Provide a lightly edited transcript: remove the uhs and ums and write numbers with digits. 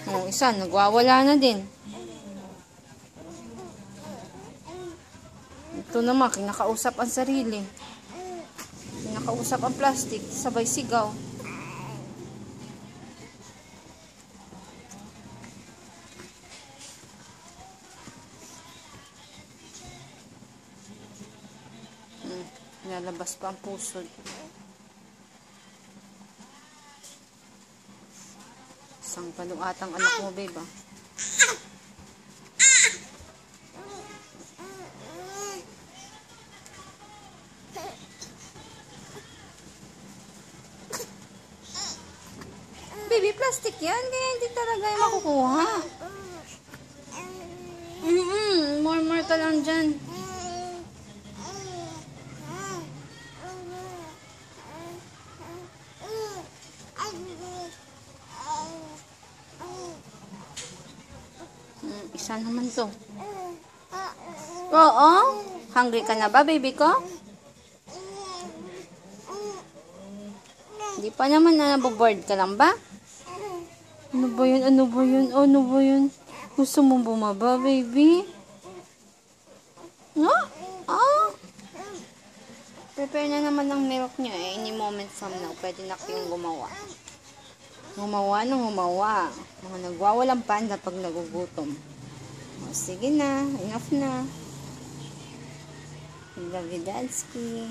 Isa, nagwawala na din. Ito naman, kinakausap ang sarili. Kinakausap ang plastic, sabay sigaw. Lalabas pa ang pusod. Isang panuatang anak mo, babe, ah. Baby, plastic yan. Kaya hindi talaga yung makukuha. More ka lang dyan. Isa naman to. Oo? Hungry ka na ba, baby ko? Hindi pa naman na naboboard ka lang ba? Ano ba yun? Ano ba yun? Ano ba yun? Gusto mong bumaba, baby? No? Oh? Prepare na naman ng milk niyo eh. Any moment from now, pwede na kayong gumawa. Gumawa ng gumawa. Mga nagwawalang panda pag nagugutom. O, sige na. Enough na. Love you, Dadsky.